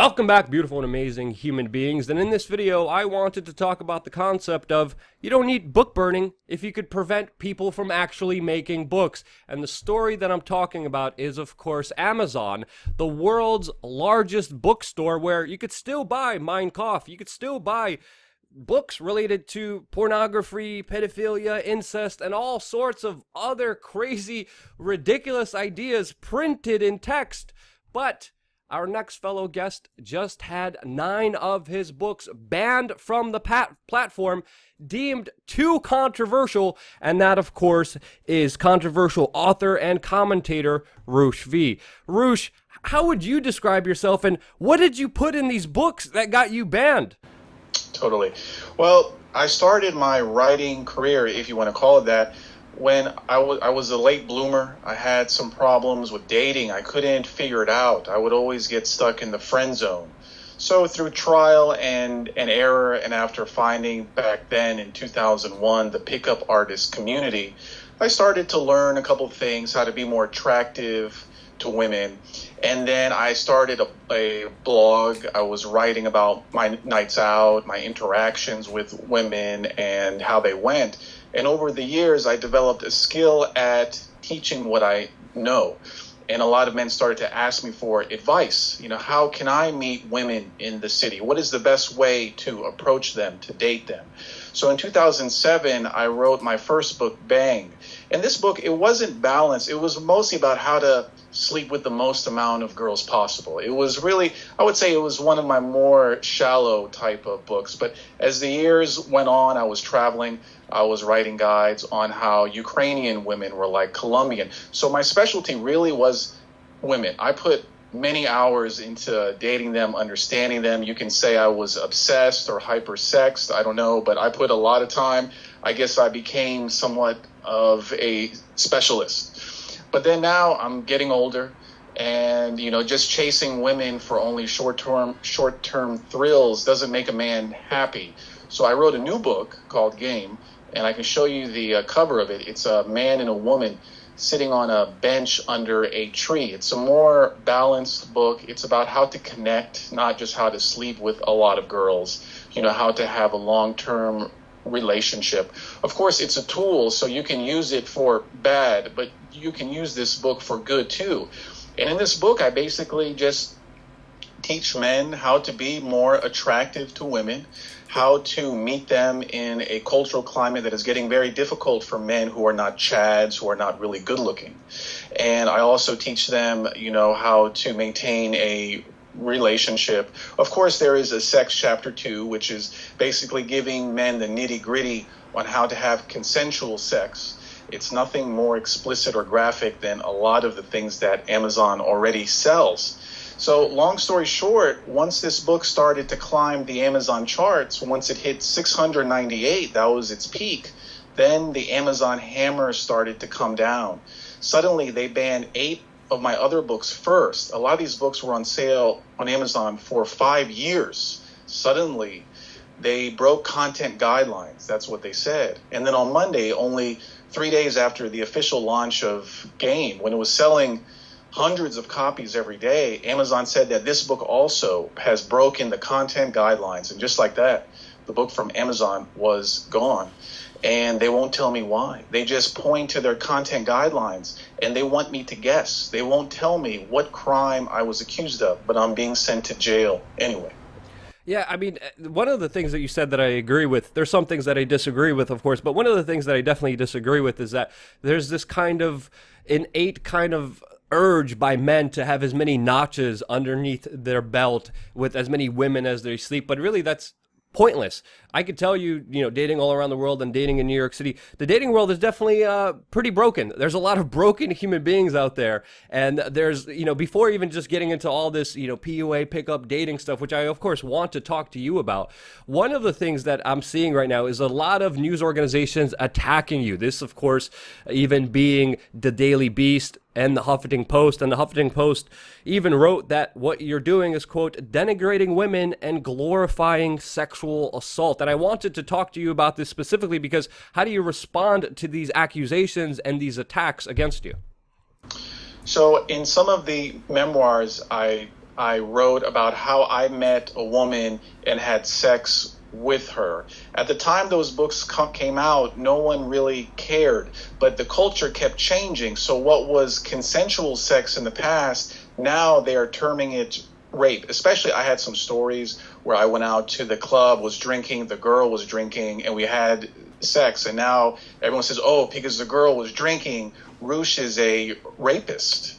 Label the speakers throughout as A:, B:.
A: Welcome back, beautiful and amazing human beings. And in this video, I wanted to talk about the concept of you don't need book burning if you could prevent people from actually making books. And the story that I'm talking about is, of course, Amazon, the world's largest bookstore where you could still buy Mein Kampf, you could still buy books related to pornography, pedophilia, incest, and all sorts of other crazy, ridiculous ideas printed in text. But our next fellow guest just had 9 of his books banned from the platform, deemed too controversial, and that, of course, is controversial author and commentator Roosh V. Roosh, how would you describe yourself, and what did you put in these books that got you banned?
B: Totally. Well, I started my writing career, if you want to call it that, when I was a late bloomer. I had some problems with dating. I couldn't figure it out. I would always get stuck in the friend zone. So through trial and error, and after finding back then in 2001 the pickup artist community, I started to learn a couple of things, how to be more attractive to women. And then I started a blog. I was writing about my nights out, my interactions with women, and how they went. And over the years, I developed a skill at teaching what I know. And a lot of men started to ask me for advice. You know, how can I meet women in the city? What is the best way to approach them, to date them? So in 2007, I wrote my first book, Bang. And this book, it wasn't balanced. It was mostly about how to sleep with the most amount of girls possible. It was really, I would say it was one of my more shallow type of books. But as the years went on, I was traveling. I was writing guides on how Ukrainian women were like Colombian. So my specialty really was women. I put many hours into dating them, understanding them. You can say I was obsessed or hyper-sexed. I don't know, but I put a lot of time. I guess I became somewhat of a specialist. But then now I'm getting older, and just chasing women for only short-term thrills doesn't make a man happy. So I wrote a new book called Game, and I can show you the cover of it. It's a man and a woman sitting on a bench under a tree. It's a more balanced book. It's about how to connect, not just how to sleep with a lot of girls, how to have a long-term relationship. Of course, it's a tool, so you can use it for bad, but you can use this book for good too. And in this book, I basically just teach men how to be more attractive to women, how to meet them in a cultural climate that is getting very difficult for men who are not chads, who are not really good looking. And I also teach them, how to maintain a relationship. Of course, there is a sex chapter 2, which is basically giving men the nitty-gritty on how to have consensual sex. It's nothing more explicit or graphic than a lot of the things that Amazon already sells. So long story short, once this book started to climb the Amazon charts, once it hit 698, that was its peak, then the Amazon hammer started to come down. Suddenly, they banned 8 of my other books first. A lot of these books were on sale on Amazon for 5 years. Suddenly, they broke content guidelines. That's what they said. And then on Monday, only 3 days after the official launch of Game, when it was selling hundreds of copies every day, Amazon said that this book also has broken the content guidelines. And just like that, the book from Amazon was gone. And they won't tell me why. They just point to their content guidelines, and they want me to guess. They won't tell me what crime I was accused of, but I'm being sent to jail anyway.
A: Yeah, I mean, one of the things that you said that I agree with, there's some things that I disagree with, of course, but one of the things that I definitely disagree with is that there's this kind of innate kind of urge by men to have as many notches underneath their belt with as many women as they sleep, but really that's pointless. I could tell you, dating all around the world and dating in New York City, the dating world is definitely pretty broken. There's a lot of broken human beings out there. And there's, before even just getting into all this, PUA, pickup, dating stuff, which I, of course, want to talk to you about. One of the things that I'm seeing right now is a lot of news organizations attacking you. This, of course, even being the Daily Beast and the Huffington Post. And the Huffington Post even wrote that what you're doing is, quote, denigrating women and glorifying sexual assault. And I wanted to talk to you about this specifically because how do you respond to these accusations and these attacks against you?
B: So in some of the memoirs I I wrote about how I met a woman and had sex with her. At the time those books came out, no one really cared, but the culture kept changing. So what was consensual sex in the past, now they are terming it rape. Especially, I had some stories where I went out to the club, was drinking, the girl was drinking, and we had sex. And now everyone says, oh, because the girl was drinking, Roosh is a rapist.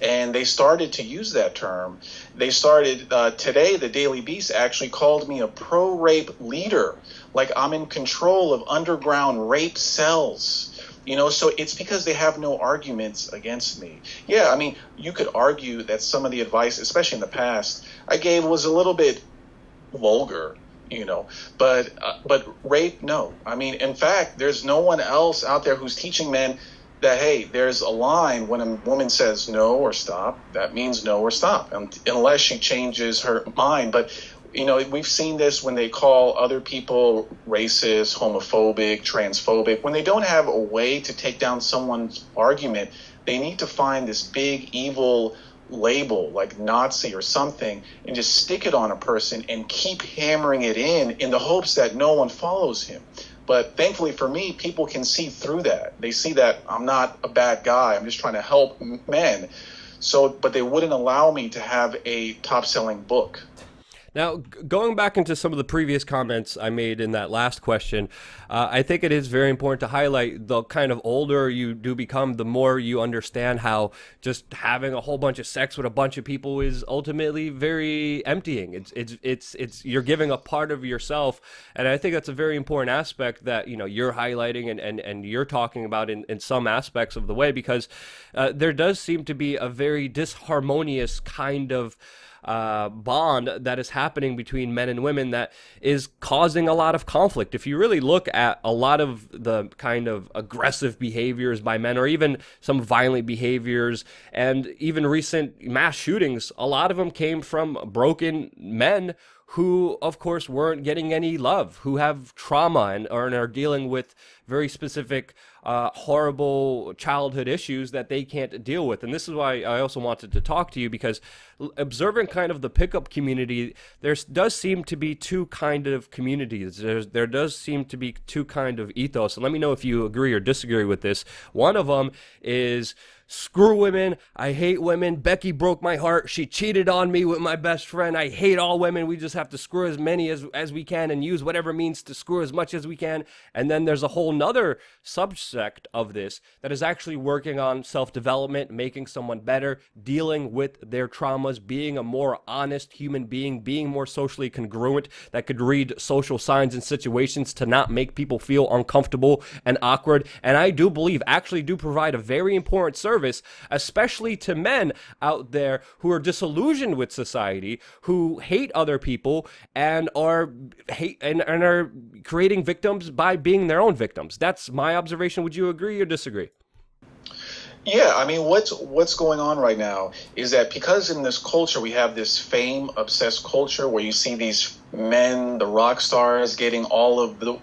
B: And they started to use that term. They started, today, the Daily Beast actually called me a pro-rape leader, like I'm in control of underground rape cells. So it's because they have no arguments against me. Yeah, I mean, you could argue that some of the advice, especially in the past, I gave was a little bit vulgar, but rape, no. I mean, in fact, there's no one else out there who's teaching men that, hey, there's a line when a woman says no or stop, that means no or stop, unless she changes her mind. But, we've seen this when they call other people racist, homophobic, transphobic. When they don't have a way to take down someone's argument, they need to find this big evil label like Nazi or something and just stick it on a person and keep hammering it in the hopes that no one follows him. But thankfully for me, people can see through that. They see that I'm not a bad guy. I'm just trying to help men. But they wouldn't allow me to have a top-selling book.
A: Now, going back into some of the previous comments I made in that last question, I think it is very important to highlight the kind of older you do become, the more you understand how just having a whole bunch of sex with a bunch of people is ultimately very emptying. It's you're giving a part of yourself, and I think that's a very important aspect that you're highlighting and you're talking about in some aspects of the way, because there does seem to be a very disharmonious kind of bond that is happening between men and women that is causing a lot of conflict. If you really look at a lot of the kind of aggressive behaviors by men, or even some violent behaviors, and even recent mass shootings, a lot of them came from broken men who, of course, weren't getting any love, who have trauma and are dealing with very specific, horrible childhood issues that they can't deal with. And this is why I also wanted to talk to you, because observing kind of the pickup community, there does seem to be two kind of communities. There does seem to be two kind of ethos. And let me know if you agree or disagree with this. One of them is, screw women, I hate women, Becky broke my heart, she cheated on me with my best friend, I hate all women, we just have to screw as many as we can and use whatever means to screw as much as we can. And then there's a whole nother subsect of this that is actually working on self-development, making someone better, dealing with their traumas, being a more honest human being, being more socially congruent, that could read social signs and situations to not make people feel uncomfortable and awkward. And I do believe actually do provide a very important service, especially to men out there who are disillusioned with society, who hate other people and are are creating victims by being their own victims. That's my observation. Would you agree or disagree?
B: Yeah, I mean, what's going on right now is that because in this culture we have this fame-obsessed culture where you see these men, the rock stars, getting all of the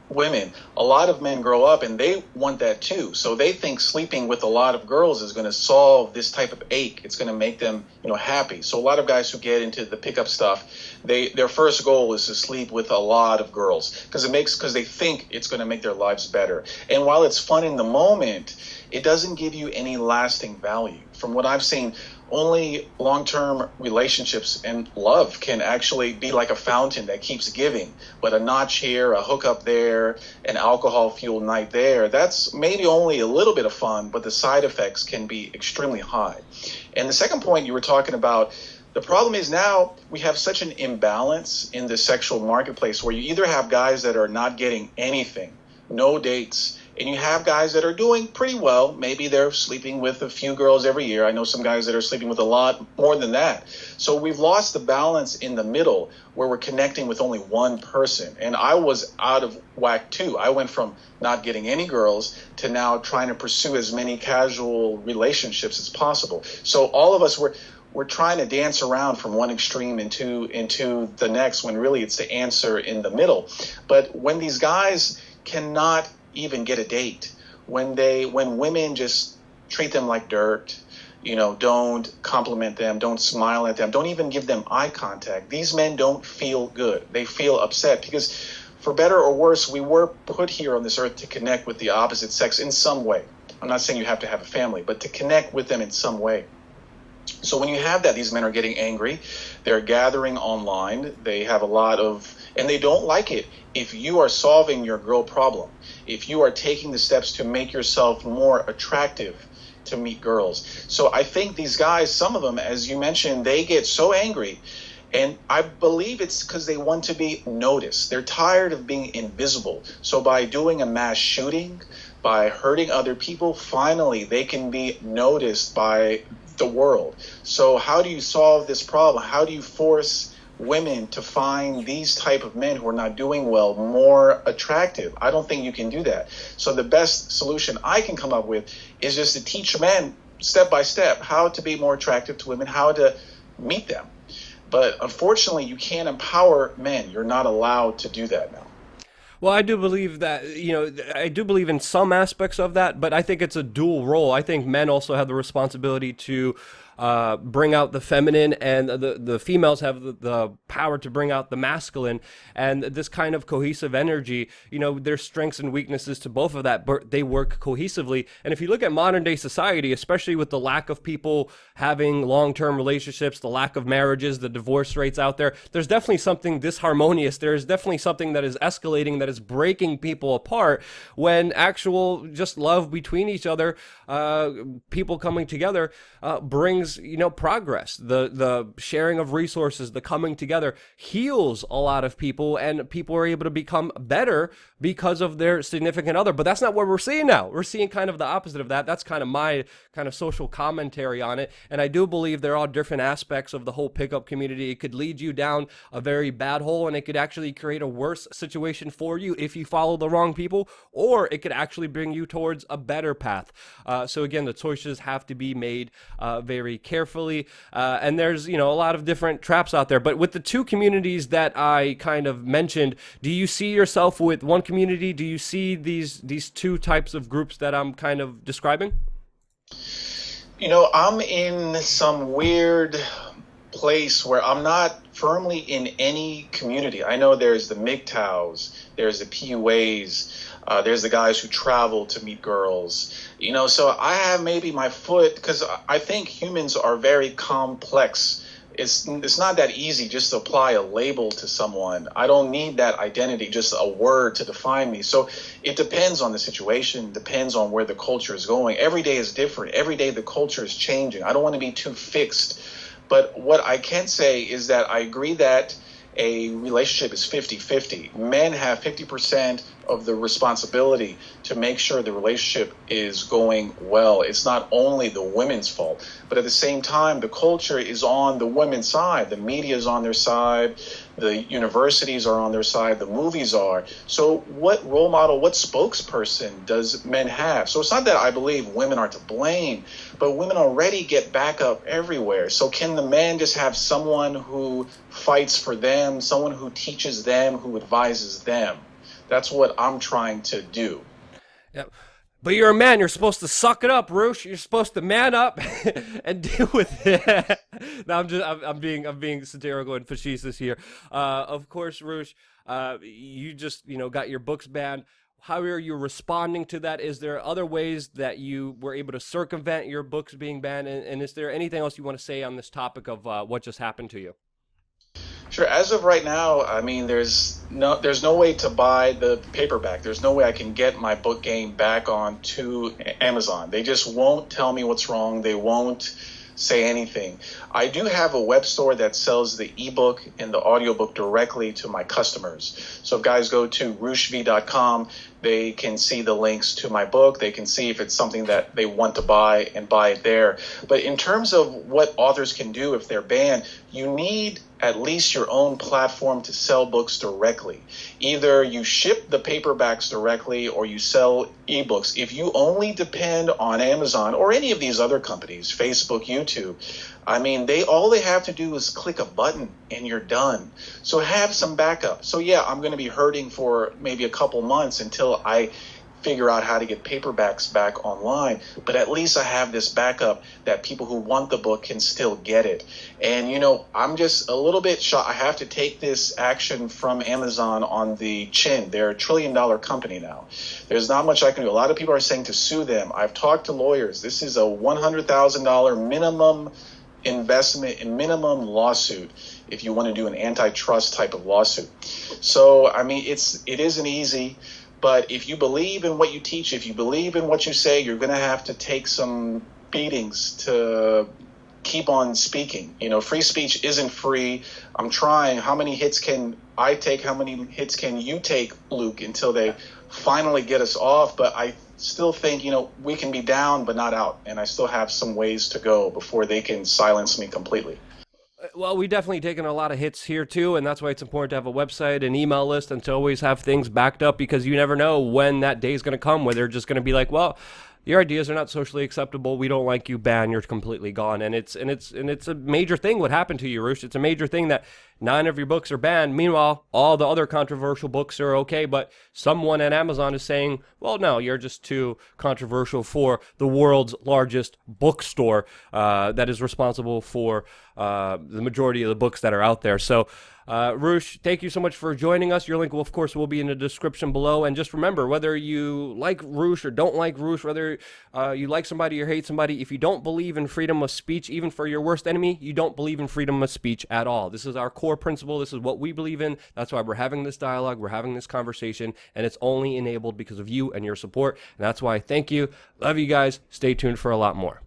B: women. A lot of men grow up and they want that too. So they think sleeping with a lot of girls is going to solve this type of ache. It's going to make them, happy. So a lot of guys who get into the pickup stuff, their first goal is to sleep with a lot of girls because they think it's going to make their lives better. And while it's fun in the moment, it doesn't give you any lasting value. From what I've seen, only long-term relationships and love can actually be like a fountain that keeps giving. But a notch here, a hookup there, an alcohol-fueled night there, that's maybe only a little bit of fun, but the side effects can be extremely high. And the second point you were talking about, the problem is now we have such an imbalance in the sexual marketplace where you either have guys that are not getting anything, no dates, and you have guys that are doing pretty well. Maybe they're sleeping with a few girls every year. I know some guys that are sleeping with a lot more than that. So we've lost the balance in the middle where we're connecting with only one person. And I was out of whack too. I went from not getting any girls to now trying to pursue as many casual relationships as possible. So all of us we're trying to dance around from one extreme into the next when really it's the answer in the middle. But when these guys cannot even get a date, when women just treat them like dirt, don't compliment them, don't smile at them, don't even give them eye contact. These men don't feel good. They feel upset because, for better or worse, we were put here on this earth to connect with the opposite sex in some way. I'm not saying you have to have a family, but to connect with them in some way. So when you have that, these men are getting angry. They're gathering online. They have a lot of, and they don't like it if you are solving your girl problem, if you are taking the steps to make yourself more attractive to meet girls. So I think these guys, some of them, as you mentioned, they get so angry. And I believe it's because they want to be noticed. They're tired of being invisible. So by doing a mass shooting, by hurting other people, finally they can be noticed by the world. So how do you solve this problem? How do you force women to find these type of men who are not doing well more attractive? I don't think you can do that. So the best solution I can come up with is just to teach men step by step how to be more attractive to women, how to meet them. But unfortunately, you can't empower men. You're not allowed to do that now.
A: Well, I do believe that, I do believe in some aspects of that, but I think it's a dual role. I think men also have the responsibility to bring out the feminine, and the females have the power to bring out the masculine. And this kind of cohesive energy, there's strengths and weaknesses to both of that, but they work cohesively. And if you look at modern day society, especially with the lack of people having long-term relationships, the lack of marriages, the divorce rates out there, there's definitely something disharmonious. There's definitely something that is escalating, that is breaking people apart, when actual just love between each other, people coming together, brings progress. The sharing of resources, the coming together heals a lot of people, and people are able to become better because of their significant other. But that's not what we're seeing now. We're seeing kind of the opposite of that. That's kind of my kind of social commentary on it. And I do believe there are different aspects of the whole pickup community. It could lead you down a very bad hole, and it could actually create a worse situation for you if you follow the wrong people, or it could actually bring you towards a better path. So again, the choices have to be made very carefully. And there's, a lot of different traps out there. But with the two communities that I kind of mentioned, do you see yourself with one community? Do you see these two types of groups that I'm kind of describing?
B: I'm in some weird place where I'm not firmly in any community. I know there's the MGTOWs, there's the PUAs, there's the guys who travel to meet girls. So I have maybe my foot, because I think humans are very complex. It's not that easy just to apply a label to someone. I don't need that identity, just a word to define me. So it depends on the situation, depends on where the culture is going. Every day is different. Every day the culture is changing. I don't want to be too fixed. But what I can say is that I agree that a relationship is 50-50. Men have 50% of the responsibility to make sure the relationship is going well. It's not only the women's fault, but at the same time, the culture is on the women's side. The media is on their side. The universities are on their side. The movies are. So what role model, what spokesperson does men have? So it's not that I believe women are to blame, but women already get backup everywhere. So can the man just have someone who fights for them, someone who teaches them, who advises them? That's what I'm trying to do.
A: Yeah. But you're a man. You're supposed to suck it up, Roosh. You're supposed to man up and deal with it. No, I'm being satirical and facetious here. Of course, Roosh, you just got your books banned. How are you responding to that? Is there other ways that you were able to circumvent your books being banned? And is there anything else you want to say on this topic of what just happened to you?
B: Sure. As of right now, I mean, there's no way to buy the paperback. There's no way I can get my book game back onto Amazon. They just won't tell me what's wrong. They won't say anything. I do have a web store that sells the ebook and the audiobook directly to my customers. So if guys go to rooshv.com, they can see the links to my book. They can see if it's something that they want to buy and buy it there. But in terms of what authors can do if they're banned, you need at least your own platform to sell books directly. Either you ship the paperbacks directly or you sell ebooks. If you only depend on Amazon or any of these other companies, Facebook, YouTube, I mean, all they have to do is click a button and you're done. So have some backup. So yeah, I'm going to be hurting for maybe a couple months until I figure out how to get paperbacks back online, but at least I have this backup that people who want the book can still get it. And, I'm just a little bit shocked. I have to take this action from Amazon on the chin. They're $1 trillion company now. There's not much I can do. A lot of people are saying to sue them. I've talked to lawyers. This is a $100,000 minimum investment and minimum lawsuit if you want to do an antitrust type of lawsuit. So, it isn't easy. But if you believe in what you teach, if you believe in what you say, you're going to have to take some beatings to keep on speaking. Free speech isn't free. I'm trying. How many hits can I take? How many hits can you take, Luke, until they finally get us off? But I still think, we can be down but not out. And I still have some ways to go before they can silence me completely.
A: Well, we definitely taken a lot of hits here too, and that's why it's important to have a website, an email list, and to always have things backed up, because you never know when that day is going to come where they're just going to be like, well, your ideas are not socially acceptable. We don't like you. Ban. You're completely gone. And it's a major thing what happened to you, Roosh. It's a major thing that 9 of your books are banned. Meanwhile, all the other controversial books are okay. But someone at Amazon is saying, well, no, you're just too controversial for the world's largest bookstore that is responsible for the majority of the books that are out there. So, Roosh, thank you so much for joining us. Your link, will, of course, will be in the description below. And just remember, whether you like Roosh or don't like Roosh, whether you like somebody or hate somebody, if you don't believe in freedom of speech, even for your worst enemy, you don't believe in freedom of speech at all. This is our core principle. This is what we believe in. That's why we're having this dialogue. We're having this conversation. And it's only enabled because of you and your support. And that's why I thank you. Love you guys. Stay tuned for a lot more.